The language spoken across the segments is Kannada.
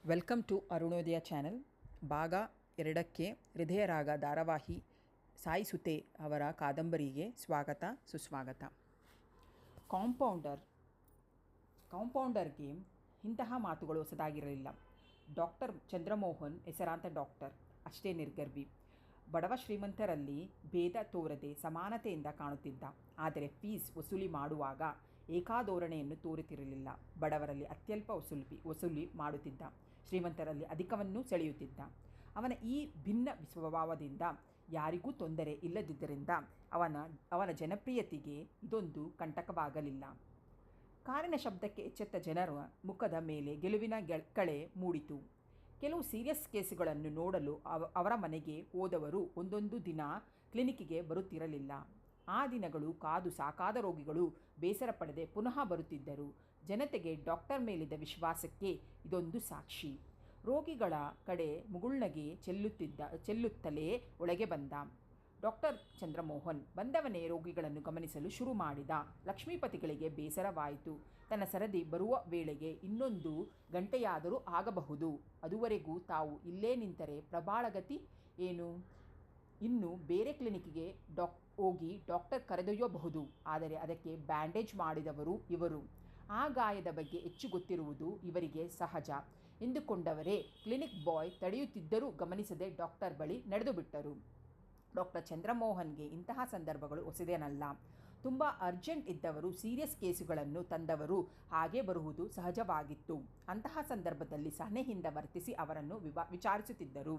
Welcome to Arunodaya channel. ಭಾಗ 2ಕ್ಕೆ ಹೃದಯರಾಗ ಧಾರಾವಾಹಿ ಸಾಯಿ ಸುತೆ ಅವರ ಕಾದಂಬರಿಗೆ ಸ್ವಾಗತ ಸುಸ್ವಾಗತ. ಕಾಂಪೌಂಡರ್ಗೆ ಇಂತಹ ಮಾತುಗಳು ಹೊಸದಾಗಿರಲಿಲ್ಲ. ಡಾಕ್ಟರ್ ಚಂದ್ರಮೋಹನ್ ಹೆಸರಾಂತ ಡಾಕ್ಟರ್, ಅಷ್ಟೇ ನಿರ್ಗರ್ಭಿ. ಬಡವ ಶ್ರೀಮಂತರಲ್ಲಿ ಭೇದ ತೋರದೆ ಸಮಾನತೆಯಿಂದ ಕಾಣುತ್ತಿದ್ದ. ಆದರೆ ಫೀಸ್ ವಸೂಲಿ ಮಾಡುವಾಗ ಏಕಾಧೋರಣೆಯನ್ನು ತೋರುತ್ತಿರಲಿಲ್ಲ. ಬಡವರಲ್ಲಿ ಅತ್ಯಲ್ಪ ವಸೂಲಿ ಮಾಡುತ್ತಿದ್ದ, ಶ್ರೀಮಂತರಲ್ಲಿ ಅಧಿಕವನ್ನು ಸೆಳೆಯುತ್ತಿದ್ದ. ಅವನ ಈ ಭಿನ್ನ ಸ್ವಭಾವದಿಂದ ಯಾರಿಗೂ ತೊಂದರೆ ಇಲ್ಲದಿದ್ದರಿಂದ ಅವನ ಜನಪ್ರಿಯತೆಗೆ ಇದೊಂದು ಕಂಟಕವಾಗಲಿಲ್ಲ. ಕಾರಿನ ಶಬ್ದಕ್ಕೆ ಎಚ್ಚೆತ್ತ ಜನರ ಮುಖದ ಮೇಲೆ ಗೆಲುವಿನ ಕಳೆ ಮೂಡಿತು. ಕೆಲವು ಸೀರಿಯಸ್ ಕೇಸುಗಳನ್ನು ನೋಡಲು ಅವರ ಮನೆಗೆ ಹೋದವರು ಒಂದೊಂದು ದಿನ ಕ್ಲಿನಿಕ್ಕಿಗೆ ಬರುತ್ತಿರಲಿಲ್ಲ. ಆ ದಿನಗಳು ಕಾದು ಸಾಕಾದ ರೋಗಿಗಳು ಬೇಸರ ಪಡದೆ ಪುನಃ ಬರುತ್ತಿದ್ದರು. ಜನತೆಗೆ ಡಾಕ್ಟರ್ ಮೇಲಿದ್ದ ವಿಶ್ವಾಸಕ್ಕೆ ಇದೊಂದು ಸಾಕ್ಷಿ. ರೋಗಿಗಳ ಕಡೆ ಮುಗುಳ್ನಗೆ ಚೆಲ್ಲುತ್ತಲೇ ಒಳಗೆ ಬಂದ ಡಾಕ್ಟರ್ ಚಂದ್ರಮೋಹನ್. ಬಂದವನೇ ರೋಗಿಗಳನ್ನು ಗಮನಿಸಲು ಶುರು ಮಾಡಿದ. ಲಕ್ಷ್ಮೀಪತಿಗಳಿಗೆ ಬೇಸರವಾಯಿತು. ತನ್ನ ಸರದಿ ಬರುವ ವೇಳೆಗೆ ಇನ್ನೊಂದು ಗಂಟೆಯಾದರೂ ಆಗಬಹುದು. ಅದುವರೆಗೂ ತಾವು ಇಲ್ಲೇ ನಿಂತರೆ ಪ್ರಬಾಳಗತಿ ಏನು? ಇನ್ನು ಬೇರೆ ಕ್ಲಿನಿಕ್ಕಿಗೆ ಹೋಗಿ ಡಾಕ್ಟರ್ ಕರೆದೊಯ್ಯಬಹುದು. ಆದರೆ ಅದಕ್ಕೆ ಬ್ಯಾಂಡೇಜ್ ಮಾಡಿದವರು ಇವರು. ಆ ಗಾಯದ ಬಗ್ಗೆ ಹೆಚ್ಚು ಗೊತ್ತಿರುವುದು ಇವರಿಗೆ ಸಹಜ ಎಂದುಕೊಂಡವರೇ ಕ್ಲಿನಿಕ್ ಬಾಯ್ ತಡೆಯುತ್ತಿದ್ದರೂ ಗಮನಿಸದೆ ಡಾಕ್ಟರ್ ಬಳಿ ನಡೆದು ಬಿಟ್ಟರು. ಡಾಕ್ಟರ್ ಚಂದ್ರಮೋಹನ್ಗೆ ಇಂತಹ ಸಂದರ್ಭಗಳು ಹೊಸದೇನಲ್ಲ. ತುಂಬ ಅರ್ಜೆಂಟ್ ಇದ್ದವರು, ಸೀರಿಯಸ್ ಕೇಸುಗಳನ್ನು ತಂದವರು ಹಾಗೇ ಬರುವುದು ಸಹಜವಾಗಿತ್ತು. ಅಂತಹ ಸಂದರ್ಭದಲ್ಲಿ ಸಹನೆಯಿಂದ ವರ್ತಿಸಿ ಅವರನ್ನು ವಿಚಾರಿಸುತ್ತಿದ್ದರು.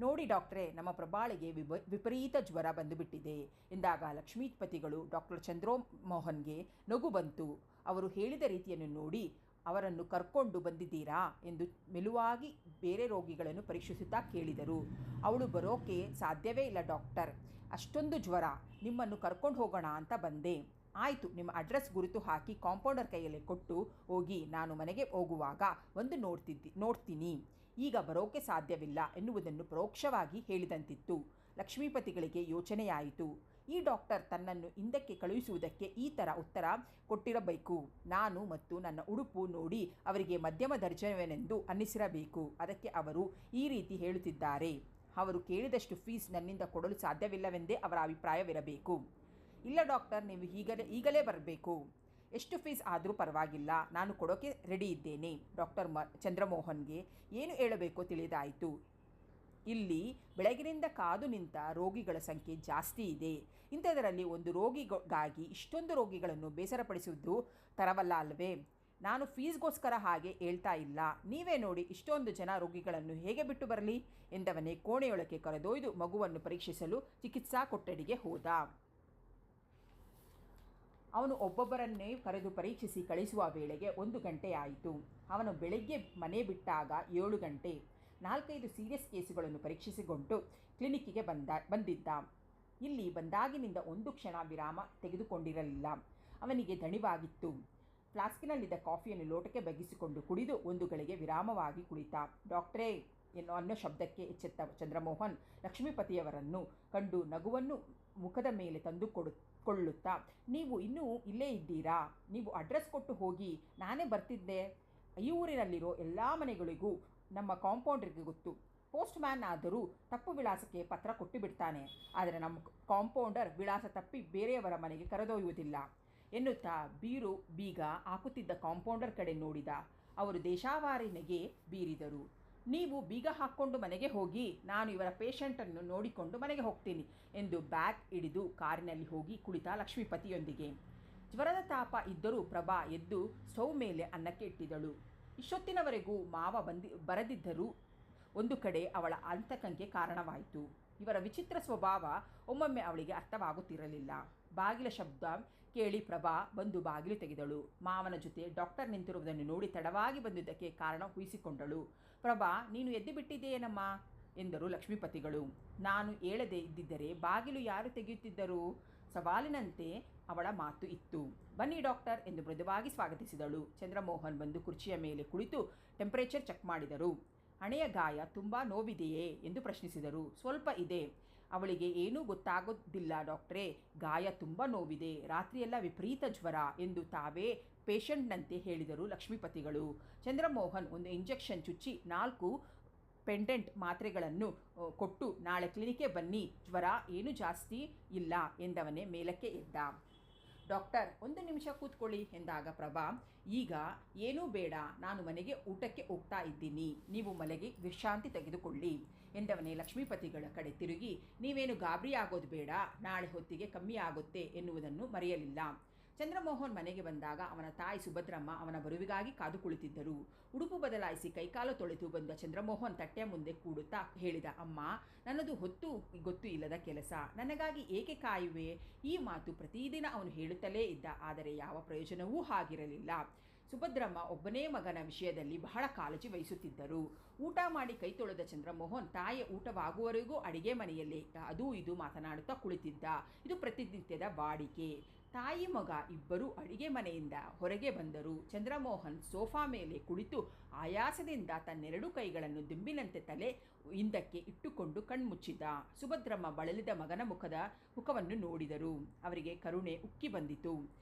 ನೋಡಿ ಡಾಕ್ಟ್ರೇ, ನಮ್ಮ ಪ್ರಬಾಳಿಗೆ ವಿಪರೀತ ಜ್ವರ ಬಂದುಬಿಟ್ಟಿದೆ ಎಂದಾಗ ಲಕ್ಷ್ಮೀಪತಿಗಳು ಡಾಕ್ಟರ್ ಚಂದ್ರಮೋಹನ್ಗೆ ನಗು ಬಂತು. ಅವರು ಹೇಳಿದ ರೀತಿಯನ್ನು ನೋಡಿ, ಅವರನ್ನು ಕರ್ಕೊಂಡು ಬಂದಿದ್ದೀರಾ ಎಂದು ಮೆಲುವಾಗಿ ಬೇರೆ ರೋಗಿಗಳನ್ನು ಪರೀಕ್ಷಿಸುತ್ತಾ ಕೇಳಿದರು. ಅವಳು ಬರೋಕೆ ಸಾಧ್ಯವೇ ಇಲ್ಲ ಡಾಕ್ಟರ್, ಅಷ್ಟೊಂದು ಜ್ವರ. ನಿಮ್ಮನ್ನು ಕರ್ಕೊಂಡು ಹೋಗೋಣ ಅಂತ ಬಂದೆ. ಆಯಿತು, ನಿಮ್ಮ ಅಡ್ರೆಸ್ ಗುರುತು ಹಾಕಿ ಕಾಂಪೌಂಡರ್ ಕೈಯಲ್ಲಿ ಕೊಟ್ಟು ಹೋಗಿ. ನಾನು ಮನೆಗೆ ಹೋಗುವಾಗ ಒಂದು ನೋಡ್ತೀನಿ. ಈಗ ಬರೋಕೆ ಸಾಧ್ಯವಿಲ್ಲ ಎನ್ನುವುದನ್ನು ಪರೋಕ್ಷವಾಗಿ ಹೇಳಿದಂತಿತ್ತು. ಲಕ್ಷ್ಮೀಪತಿಗಳಿಗೆ ಯೋಚನೆಯಾಯಿತು. ಈ ಡಾಕ್ಟರ್ ತನ್ನನ್ನು ಹಿಂದಕ್ಕೆ ಕಳುಹಿಸುವುದಕ್ಕೆ ಈ ಥರ ಉತ್ತರ ಕೊಟ್ಟಿರಬೇಕು. ನಾನು ಮತ್ತು ನನ್ನ ಉಡುಪು ನೋಡಿ ಅವರಿಗೆ ಮಧ್ಯಮ ದರ್ಜೆಯವೆಂದು ಅನ್ನಿಸಿರಬೇಕು. ಅದಕ್ಕೆ ಅವರು ಈ ರೀತಿ ಹೇಳುತ್ತಿದ್ದಾರೆ. ಅವರು ಕೇಳಿದಷ್ಟು ಫೀಸ್ ನನ್ನಿಂದ ಕೊಡಲು ಸಾಧ್ಯವಿಲ್ಲವೆಂದೇ ಅವರ ಅಭಿಪ್ರಾಯವಿರಬೇಕು. ಇಲ್ಲ ಡಾಕ್ಟರ್, ನೀವು ಈಗಲೇ ಬರಬೇಕು. ಎಷ್ಟು ಫೀಸ್ ಆದರೂ ಪರವಾಗಿಲ್ಲ, ನಾನು ಕೊಡೋಕೆ ರೆಡಿ ಇದ್ದೇನೆ. ಡಾಕ್ಟರ್ ಚಂದ್ರಮೋಹನ್ಗೆ ಏನು ಹೇಳಬೇಕೋ ತಿಳಿದಾಯಿತು. ಇಲ್ಲಿ ಬೆಳಗಿನಿಂದ ಕಾದು ನಿಂತ ರೋಗಿಗಳ ಸಂಖ್ಯೆ ಜಾಸ್ತಿ ಇದೆ. ಇಂಥದರಲ್ಲಿ ಒಂದು ರೋಗಿಗಾಗಿ ಇಷ್ಟೊಂದು ರೋಗಿಗಳನ್ನು ಬೇಸರಪಡಿಸುವುದು ತರವಲ್ಲ ಅಲ್ವೇ? ನಾನು ಫೀಸ್ಗೋಸ್ಕರ ಹಾಗೆ ಹೇಳ್ತಾ ಇಲ್ಲ. ನೀವೇ ನೋಡಿ, ಇಷ್ಟೊಂದು ಜನ ರೋಗಿಗಳನ್ನು ಹೇಗೆ ಬಿಟ್ಟು ಬರಲಿ ಎಂದವನೇ ಕೋಣೆಯೊಳಗೆ ಕರೆದೊಯ್ದು ಮಗುವನ್ನು ಪರೀಕ್ಷಿಸಲು ಚಿಕಿತ್ಸಾ ಕೊಠಡಿಗೆ ಹೋದ. ಅವನು ಒಬ್ಬೊಬ್ಬರನ್ನೇ ಕರೆದು ಪರೀಕ್ಷಿಸಿ ಕಳಿಸುವ ವೇಳೆಗೆ 1 ಗಂಟೆಯಾಯಿತು. ಅವನು ಬೆಳಗ್ಗೆ ಮನೆ ಬಿಟ್ಟಾಗ 7 ಗಂಟೆ. 4-5 ಸೀರಿಯಸ್ ಕೇಸುಗಳನ್ನು ಪರೀಕ್ಷಿಸಿಕೊಂಡು ಕ್ಲಿನಿಕ್ಕಿಗೆ ಬಂದಿದ್ದ. ಇಲ್ಲಿ ಬಂದಾಗಿನಿಂದ ಒಂದು ಕ್ಷಣ ವಿರಾಮ ತೆಗೆದುಕೊಂಡಿರಲಿಲ್ಲ. ಅವನಿಗೆ ದಣಿವಾಗಿತ್ತು. ಫ್ಲಾಸ್ಕಿನಲ್ಲಿದ್ದ ಕಾಫಿಯನ್ನು ಲೋಟಕ್ಕೆ ಬಗ್ಗಿಸಿಕೊಂಡು ಕುಡಿದು 1 ಗಳಿಗೆ ವಿರಾಮವಾಗಿ ಕುಳಿತ. ಡಾಕ್ಟ್ರೇ ಅನ್ನೋ ಶಬ್ದಕ್ಕೆ ಎಚ್ಚೆತ್ತ ಚಂದ್ರಮೋಹನ್ ಲಕ್ಷ್ಮೀಪತಿಯವರನ್ನು ಕಂಡು ನಗುವನ್ನು ಮುಖದ ಮೇಲೆ ತಂದುಕೊಳ್ಳುತ್ತಾ, ನೀವು ಇನ್ನೂ ಇಲ್ಲೇ ಇದ್ದೀರಾ? ನೀವು ಅಡ್ರೆಸ್ ಕೊಟ್ಟು ಹೋಗಿ, ನಾನೇ ಬರ್ತಿದ್ದೆ. ಈ ಊರಿನಲ್ಲಿರೋ ಎಲ್ಲ ಮನೆಗಳಿಗೂ ನಮ್ಮ ಕಾಂಪೌಂಡರ್ಗೆ ಗೊತ್ತು. ಪೋಸ್ಟ್ ಮ್ಯಾನ್ ಆದರೂ ತಪ್ಪು ವಿಳಾಸಕ್ಕೆ ಪತ್ರ ಕೊಟ್ಟು ಬಿಡ್ತಾನೆ. ಆದರೆ ನಮ್ಮ ಕಾಂಪೌಂಡರ್ ವಿಳಾಸ ತಪ್ಪಿ ಬೇರೆಯವರ ಮನೆಗೆ ಕರೆದೊಯ್ಯುವುದಿಲ್ಲ ಎನ್ನುತ್ತಾ ಬೀಗ ಹಾಕುತ್ತಿದ್ದ ಕಾಂಪೌಂಡರ್ ಕಡೆ ನೋಡಿದ. ಅವರು ದೇಶಾವಾರಿನೆಗೆ ಬೀರಿದರು. ನೀವು ಬೀಗ ಹಾಕ್ಕೊಂಡು ಮನೆಗೆ ಹೋಗಿ, ನಾನು ಇವರ ಪೇಷಂಟನ್ನು ನೋಡಿಕೊಂಡು ಮನೆಗೆ ಹೋಗ್ತೀನಿ ಎಂದು ಬ್ಯಾಗ್ ಹಿಡಿದು ಕಾರಿನಲ್ಲಿ ಹೋಗಿ ಕುಳಿತ ಲಕ್ಷ್ಮೀಪತಿಯೊಂದಿಗೆ. ಜ್ವರದ ತಾಪ ಇದ್ದರೂ ಪ್ರಭಾ ಎದ್ದು ಸ್ಟವ್ ಮೇಲೆ ಅನ್ನಕ್ಕೆ ಇಟ್ಟಿದ್ದಳು. ಇಷ್ಟೊತ್ತಿನವರೆಗೂ ಮಾವ ಬರದಿದ್ದರೂ ಒಂದು ಕಡೆ ಅವಳ ಆತಂಕಕ್ಕೆ ಕಾರಣವಾಯಿತು. ಇವರ ವಿಚಿತ್ರ ಸ್ವಭಾವ ಒಮ್ಮೊಮ್ಮೆ ಅವಳಿಗೆ ಅರ್ಥವಾಗುತ್ತಿರಲಿಲ್ಲ. ಬಾಗಿಲ ಶಬ್ದ ಕೇಳಿ ಪ್ರಭಾ ಬಂದು ಬಾಗಿಲು ತೆಗೆದಳು. ಮಾವನ ಜೊತೆ ಡಾಕ್ಟರ್ ನಿಂತಿರುವುದನ್ನು ನೋಡಿ ತಡವಾಗಿ ಬಂದಿದ್ದಕ್ಕೆ ಕಾರಣ ಊಹಿಸಿಕೊಂಡಳು. ಪ್ರಭಾ, ನೀನು ಎದ್ದು ಬಿಟ್ಟಿದೆಯೇನಮ್ಮ ಎಂದರು ಲಕ್ಷ್ಮೀಪತಿಗಳು. ನಾನು ಹೇಳದೆ ಇದ್ದಿದ್ದರೆ ಬಾಗಿಲು ಯಾರು ತೆಗೆಯುತ್ತಿದ್ದರು? ಸವಾಲಿನಂತೆ ಅವಳ ಮಾತು ಇತ್ತು. ಬನ್ನಿ ಡಾಕ್ಟರ್ ಎಂದು ಮೃದುವಾಗಿ ಸ್ವಾಗತಿಸಿದಳು. ಚಂದ್ರಮೋಹನ್ ಬಂದು ಕುರ್ಚಿಯ ಮೇಲೆ ಕುಳಿತು ಟೆಂಪರೇಚರ್ ಚೆಕ್ ಮಾಡಿದರು. ಹಣೆಯ ಗಾಯ ತುಂಬ ನೋವಿದೆಯೇ ಎಂದು ಪ್ರಶ್ನಿಸಿದರು. ಸ್ವಲ್ಪ ಇದೆ. ಅವಳಿಗೆ ಏನೂ ಗೊತ್ತಾಗೋದಿಲ್ಲ ಡಾಕ್ಟ್ರೇ, ಗಾಯ ತುಂಬ ನೋವಿದೆ, ರಾತ್ರಿಯೆಲ್ಲ ವಿಪರೀತ ಜ್ವರ ಎಂದು ತಾವೇ ಪೇಷಂಟ್ನಂತೆ ಹೇಳಿದರು ಲಕ್ಷ್ಮೀಪತಿಗಳು. ಚಂದ್ರಮೋಹನ್ ಒಂದು ಇಂಜೆಕ್ಷನ್ ಚುಚ್ಚಿ 4 ಪೆಂಡೆಂಟ್ ಮಾತ್ರೆಗಳನ್ನು ಕೊಟ್ಟು ನಾಳೆ ಕ್ಲಿನಿಕ್ಗೆ ಬನ್ನಿ, ಜ್ವರ ಏನೂ ಜಾಸ್ತಿ ಇಲ್ಲ ಎಂದವನೇ ಮೇಲಕ್ಕೆ ಎದ್ದ. ಡಾಕ್ಟರ್, 1 ನಿಮಿಷ ಕೂತ್ಕೊಳ್ಳಿ ಎಂದಾಗ ಪ್ರಭಾ, ಈಗ ಏನೂ ಬೇಡ, ನಾನು ಮನೆಗೆ ಊಟಕ್ಕೆ ಹೋಗ್ತಾ ಇದ್ದೀನಿ, ನೀವು ಮನೆಗೆ ವಿಶ್ರಾಂತಿ ತೆಗೆದುಕೊಳ್ಳಿ ಎಂದವನೇ ಲಕ್ಷ್ಮೀಪತಿಗಳ ಕಡೆ ತಿರುಗಿ, ನೀವೇನು ಗಾಬರಿ ಆಗೋದು ಬೇಡ, ನಾಳೆ ಹೊತ್ತಿಗೆ ಕಮ್ಮಿ ಆಗುತ್ತೆ ಎನ್ನುವುದನ್ನು ಮರೆಯಲಿಲ್ಲ. ಚಂದ್ರಮೋಹನ್ ಮನೆಗೆ ಬಂದಾಗ ಅವನ ತಾಯಿ ಸುಭದ್ರಮ್ಮ ಅವನ ಬರುವಿಗಾಗಿ ಕಾದು ಕುಳಿತಿದ್ದರು. ಉಡುಪು ಬದಲಾಯಿಸಿ ಕೈಕಾಲು ತೊಳೆದು ಬಂದ ಚಂದ್ರಮೋಹನ್ ತಟ್ಟೆಯ ಮುಂದೆ ಕೂಡುತ್ತಾ ಹೇಳಿದ, ಅಮ್ಮ, ನನ್ನದು ಹೊತ್ತು ಗೊತ್ತು ಇಲ್ಲದ ಕೆಲಸ, ನನಗಾಗಿ ಏಕೆ ಕಾಯುವೆ? ಈ ಮಾತು ಪ್ರತಿದಿನ ಅವನು ಹೇಳುತ್ತಲೇ ಇದ್ದ, ಆದರೆ ಯಾವ ಪ್ರಯೋಜನವೂ ಆಗಿರಲಿಲ್ಲ. ಸುಭದ್ರಮ್ಮ ಒಬ್ಬನೇ ಮಗನ ವಿಷಯದಲ್ಲಿ ಬಹಳ ಕಾಳಜಿ ವಹಿಸುತ್ತಿದ್ದರು. ಊಟ ಮಾಡಿ ಕೈ ತೊಳೆದ ಚಂದ್ರಮೋಹನ್ ತಾಯಿಯ ಊಟವಾಗುವವರೆಗೂ ಅಡಿಗೆ ಮನೆಯಲ್ಲೇ ಅದೂ ಇದು ಮಾತನಾಡುತ್ತಾ ಕುಳಿತಿದ್ದ. ಇದು ಪ್ರತಿನಿತ್ಯದ ವಾಡಿಕೆ. ತಾಯಿ ಮಗ ಇಬ್ಬರೂ ಅಡಿಗೆ ಮನೆಯಿಂದ ಹೊರಗೆ ಬಂದರು. ಚಂದ್ರಮೋಹನ್ ಸೋಫಾ ಮೇಲೆ ಕುಳಿತು ಆಯಾಸದಿಂದ ತನ್ನೆರಡು ಕೈಗಳನ್ನು ದಿಂಬಿನಂತೆ ತಲೆ ಹಿಂದಕ್ಕೆ ಇಟ್ಟುಕೊಂಡು ಕಣ್ಮುಚ್ಚಿದ. ಸುಭದ್ರಮ್ಮ ಬಳಲಿದ ಮಗನ ಮುಖವನ್ನು ನೋಡಿದರು. ಅವರಿಗೆ ಕರುಣೆ ಉಕ್ಕಿ ಬಂದಿತು.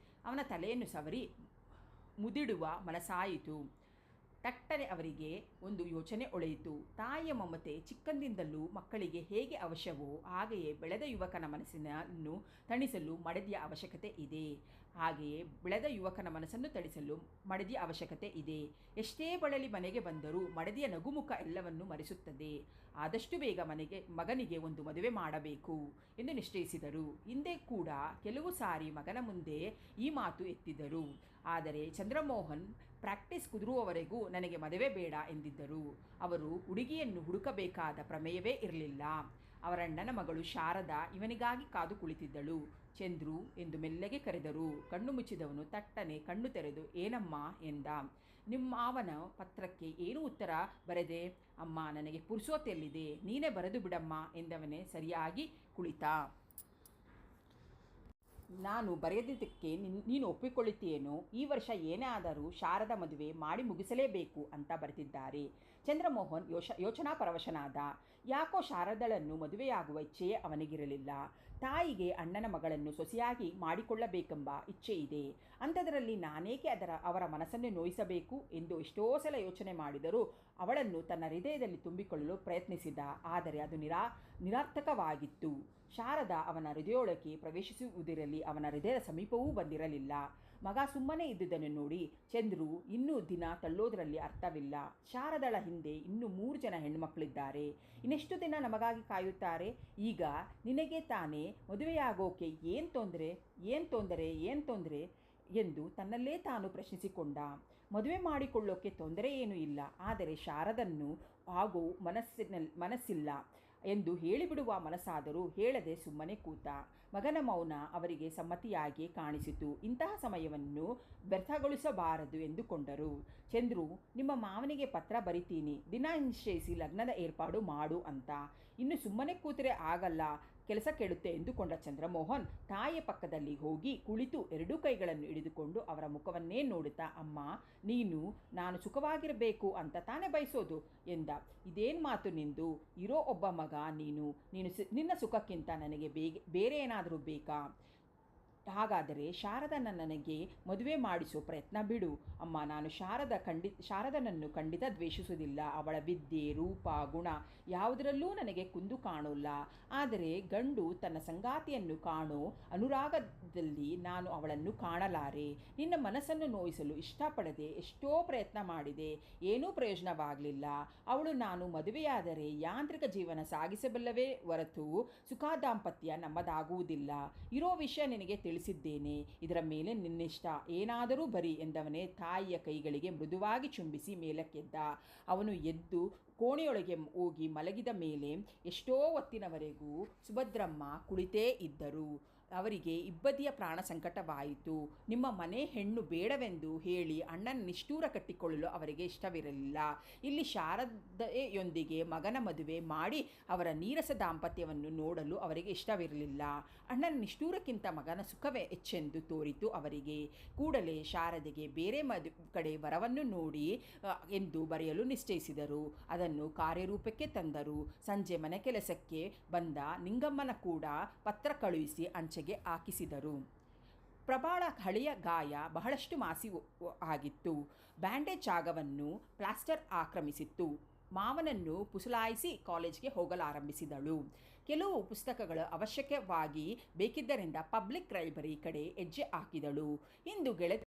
ಅವನ ತಲೆಯನ್ನು ಸವರಿ ಮುದಿಡುವ ಮನಸ್ಸಾಯಿತು. ತಟ್ಟನೆ ಅವರಿಗೆ ಒಂದು ಯೋಚನೆ ಹೊಳೆಯಿತು. ತಾಯಿಯ ಮಮತೆ ಚಿಕ್ಕಂದಿಂದಲೂ ಮಕ್ಕಳಿಗೆ ಹೇಗೆ ಅವಶ್ಯವೋ ಹಾಗೆಯೇ ಬೆಳೆದ ಯುವಕನ ಮನಸ್ಸನ್ನು ತಣಿಸಲು ಮಡದಿಯ ಅವಶ್ಯಕತೆ ಇದೆ. ಮಡದಿಯ ಅವಶ್ಯಕತೆ ಇದೆ. ಎಷ್ಟೇ ಬಳಲಿ ಮನೆಗೆ ಬಂದರೂ ಮಡದಿಯ ನಗುಮುಖ ಎಲ್ಲವನ್ನೂ ಮರೆಸುತ್ತದೆ. ಆದಷ್ಟು ಬೇಗ ಮಗನಿಗೆ ಒಂದು ಮದುವೆ ಮಾಡಬೇಕು ಎಂದು ನಿಶ್ಚಯಿಸಿದರು. ಹಿಂದೆ ಕೂಡ ಕೆಲವು ಸಾರಿ ಮಗನ ಮುಂದೆ ಈ ಮಾತು ಎತ್ತಿದ್ದರು. ಆದರೆ ಚಂದ್ರಮೋಹನ್ ಪ್ರಾಕ್ಟೀಸ್ ಕುದುರುವವರೆಗೂ ನನಗೆ ಮದುವೆ ಬೇಡ ಎಂದಿದ್ದರು. ಅವರು ಹುಡುಗಿಯನ್ನು ಹುಡುಕಬೇಕಾದ ಪ್ರಮೇಯವೇ ಇರಲಿಲ್ಲ. ಅವರಣ್ಣನ ಮಗಳು ಶಾರದಾ ಇವನಿಗಾಗಿ ಕಾದು ಕುಳಿತಿದ್ದಳು. ಚಂದ್ರು ಎಂದು ಮೆಲ್ಲಗೆ ಕರೆದರು. ಕಣ್ಣು ಮುಚ್ಚಿದವನು ತಟ್ಟನೆ ಕಣ್ಣು ತೆರೆದು ಏನಮ್ಮ ಎಂದ. ನಿಮ್ಮವನ ಪತ್ರಕ್ಕೆ ಏನು ಉತ್ತರ ಬರೆದೆ? ಅಮ್ಮ, ನನಗೆ ಪುರ್ಸೊತ್ತೆಲ್ಲಿದೆ, ನೀನೇ ಬರೆದು ಬಿಡಮ್ಮ ಎಂದವನೇ ಸರಿಯಾಗಿ ಕುಳಿತ. ನಾನು ಬರೆಯದಿದ್ದಕ್ಕೆ ನೀನು ಒಪ್ಪಿಕೊಳ್ಳುತ್ತೀಯೇನೋ? ಈ ವರ್ಷ ಏನೇ ಆದರೂ ಶಾರದ ಮದುವೆ ಮಾಡಿ ಮುಗಿಸಲೇಬೇಕು ಅಂತ ಬರೆದಿದ್ದಾರೆ. ಚಂದ್ರಮೋಹನ್ ಯೋಚನಾ ಪರವಶನಾದ. ಯಾಕೋ ಶಾರದಳನ್ನು ಮದುವೆಯಾಗುವ ಇಚ್ಛೆಯೇ ಅವನಿಗಿರಲಿಲ್ಲ. ತಾಯಿಗೆ ಅಣ್ಣನ ಮಗಳನ್ನು ಸೊಸೆಯಾಗಿ ಮಾಡಿಕೊಳ್ಳಬೇಕೆಂಬ ಇಚ್ಛೆ ಇದೆ. ಅಂಥದರಲ್ಲಿ ನಾನೇಕೆ ಅವರ ಮನಸ್ಸನ್ನು ನೋಯಿಸಬೇಕು ಎಂದು ಎಷ್ಟೋ ಸಲ ಯೋಚನೆ ಮಾಡಿದರೂ ಅವಳನ್ನು ತನ್ನ ಹೃದಯದಲ್ಲಿ ತುಂಬಿಕೊಳ್ಳಲು ಪ್ರಯತ್ನಿಸಿದ. ಆದರೆ ಅದು ನಿರರ್ಥಕವಾಗಿತ್ತು. ಶಾರದಾ ಅವನ ಹೃದಯದೊಳಗೆ ಪ್ರವೇಶಿಸುವುದಿರಲಿ, ಅವನ ಹೃದಯದ ಸಮೀಪವೂ ಬಂದಿರಲಿಲ್ಲ. ಮಗ ಸುಮ್ಮನೆ ಇದ್ದುದನ್ನು ನೋಡಿ ಚಂದ್ರು ಇನ್ನೂ ದಿನ ತಳ್ಳೋದರಲ್ಲಿ ಅರ್ಥವಿಲ್ಲ. ಶಾರದಳ ಹಿಂದೆ ಇನ್ನೂ 3 ಜನ ಹೆಣ್ಣುಮಕ್ಕಳಿದ್ದಾರೆ. ಇನ್ನೆಷ್ಟು ದಿನ ನಮಗಾಗಿ ಕಾಯುತ್ತಾರೆ? ಈಗ ನಿನಗೆ ತಾನೇ ಮದುವೆಯಾಗೋಕೆ ಏನು ತೊಂದರೆ ಎಂದು ತನ್ನಲ್ಲೇ ತಾನು ಪ್ರಶ್ನಿಸಿಕೊಂಡ. ಮದುವೆ ಮಾಡಿಕೊಳ್ಳೋಕೆ ತೊಂದರೆ ಏನೂ ಇಲ್ಲ, ಆದರೆ ಶಾರದನ್ನು ಆಗೋ ಮನಸ್ಸಿಲ್ಲ ಎಂದು ಹೇಳಿಬಿಡುವ ಮನಸ್ಸಾದರೂ ಹೇಳದೆ ಸುಮ್ಮನೆ ಕೂತ. ಮಗನ ಮೌನ ಅವರಿಗೆ ಸಮ್ಮತಿಯಾಗಿ ಕಾಣಿಸಿತು. ಇಂತಹ ಸಮಯವನ್ನು ವ್ಯರ್ಥಗೊಳಿಸಬಾರದು ಎಂದುಕೊಂಡರು. ಚಂದ್ರು, ನಿಮ್ಮ ಮಾವನಿಗೆ ಪತ್ರ ಬರಿತೀನಿ, ದಿನ ನಿಶ್ಚಯಿಸಿ ಲಗ್ನದ ಏರ್ಪಾಡು ಮಾಡು ಅಂತ. ಇನ್ನು ಸುಮ್ಮನೆ ಕೂತರೆ ಆಗಲ್ಲ, ಕೆಲಸ ಕೆಡುತ್ತೆ ಎಂದುಕೊಂಡ ಚಂದ್ರಮೋಹನ್ ತಾಯಿಯ ಪಕ್ಕದಲ್ಲಿ ಹೋಗಿ ಕುಳಿತು 2 ಕೈಗಳನ್ನು ಹಿಡಿದುಕೊಂಡು ಅವರ ಮುಖವನ್ನೇ ನೋಡುತ್ತಾ, ಅಮ್ಮ, ನಾನು ಸುಖವಾಗಿರಬೇಕು ಅಂತ ತಾನೇ ಬಯಸೋದು ಎಂದ. ಇದೇನು ಮಾತು ನಿಂದು? ಇರೋ ಒಬ್ಬ ಮಗ ನಿನ್ನ ಸುಖಕ್ಕಿಂತ ನನಗೆ ಬೇರೆ ಏನಾದರೂ ಬೇಕಾ? ಹಾಗಾದರೆ ಶಾರದನ ನನಗೆ ಮದುವೆ ಮಾಡಿಸೋ ಪ್ರಯತ್ನ ಬಿಡು. ಅಮ್ಮ, ನಾನು ಶಾರದನನ್ನು ಖಂಡಿತ ದ್ವೇಷಿಸುವುದಿಲ್ಲ. ಅವಳ ವಿದ್ಯೆ, ರೂಪ, ಗುಣ ಯಾವುದರಲ್ಲೂ ನನಗೆ ಕುಂದು ಕಾಣೋಲ್ಲ. ಆದರೆ ಗಂಡು ತನ್ನ ಸಂಗಾತಿಯನ್ನು ಕಾಣೋ ಅನುರಾಗದಲ್ಲಿ ನಾನು ಅವಳನ್ನು ಕಾಣಲಾರೆ. ನಿನ್ನ ಮನಸ್ಸನ್ನು ನೋಯಿಸಲು ಇಷ್ಟಪಡದೆ ಎಷ್ಟೋ ಪ್ರಯತ್ನ ಮಾಡಿದೆ, ಏನೂ ಪ್ರಯೋಜನವಾಗಲಿಲ್ಲ. ಅವಳು ನಾನು ಮದುವೆಯಾದರೆ ಯಾಂತ್ರಿಕ ಜೀವನ ಸಾಗಿಸಬಲ್ಲವೇ ಹೊರತು ಸುಖ ದಾಂಪತ್ಯ ನಮ್ಮದಾಗುವುದಿಲ್ಲ. ಇರೋ ವಿಷಯ ನಿನಗೆ ತಿಳಿಸಿದ್ದೇನೆ, ಇದರ ಮೇಲೆ ನಿನ್ನಿಷ್ಟ, ಏನಾದರೂ ಬರಿ ಎಂದವನೇ ತಾಯಿಯ ಕೈಗಳಿಗೆ ಮೃದುವಾಗಿ ಚುಂಬಿಸಿ ಮೇಲಕ್ಕೆದ್ದ. ಅವನು ಎದ್ದು ಕೋಣೆಯೊಳಗೆ ಹೋಗಿ ಮಲಗಿದ ಮೇಲೆ ಎಷ್ಟೋ ಹೊತ್ತಿನವರೆಗೂ ಸುಭದ್ರಮ್ಮ ಕುಳಿತೇ ಇದ್ದರು. ಅವರಿಗೆ ಇಬ್ಬದಿಯ ಪ್ರಾಣ ಸಂಕಟವಾಯಿತು. ನಿಮ್ಮ ಮನೆ ಹೆಣ್ಣು ಬೇಡವೆಂದು ಹೇಳಿ ಅಣ್ಣನ ನಿಷ್ಠೂರ ಕಟ್ಟಿಕೊಳ್ಳಲು ಅವರಿಗೆ ಇಷ್ಟವಿರಲಿಲ್ಲ. ಇಲ್ಲಿ ಶಾರದೆಯೊಂದಿಗೆ ಮಗನ ಮದುವೆ ಮಾಡಿ ಅವರ ನೀರಸ ದಾಂಪತ್ಯವನ್ನು ನೋಡಲು ಅವರಿಗೆ ಇಷ್ಟವಿರಲಿಲ್ಲ. ಅಣ್ಣನ ನಿಷ್ಠೂರಕ್ಕಿಂತ ಮಗನ ಸುಖವೇ ಹೆಚ್ಚೆಂದು ತೋರಿತು ಅವರಿಗೆ. ಕೂಡಲೇ ಶಾರದೆಗೆ ಬೇರೆ ಕಡೆ ವರವನ್ನು ನೋಡಿ ಎಂದು ಬರೆಯಲು ನಿಶ್ಚಯಿಸಿದರು. ಅದನ್ನು ಕಾರ್ಯರೂಪಕ್ಕೆ ತಂದರು. ಸಂಜೆ ಮನೆ ಕೆಲಸಕ್ಕೆ ಬಂದ ನಿಂಗಮ್ಮನ ಕೂಡ ಪತ್ರ ಕಳುಹಿಸಿ ಅಂಚೆಗೆ ಹಾಕಿಸಿದರು. ಪ್ರಬಲ ಹಳೆಯ ಗಾಯ ಬಹಳಷ್ಟು ಮಾಸಿ ಆಗಿತ್ತು. ಬ್ಯಾಂಡೇಜ್ ಜಾಗವನ್ನು ಪ್ಲಾಸ್ಟರ್ ಆಕ್ರಮಿಸಿತ್ತು. ಮಾವನನ್ನು ಪುಸಲಾಯಿಸಿ ಕಾಲೇಜಿಗೆ ಹೋಗಲಾರಂಭಿಸಿದಳು. ಕೆಲವು ಪುಸ್ತಕಗಳು ಅವಶ್ಯಕವಾಗಿ ಬೇಕಿದ್ದರಿಂದ ಪಬ್ಲಿಕ್ ಲೈಬ್ರರಿ ಕಡೆ ಹೆಜ್ಜೆ ಹಾಕಿದಳು. ಇಂದು ಗೆಳತಿ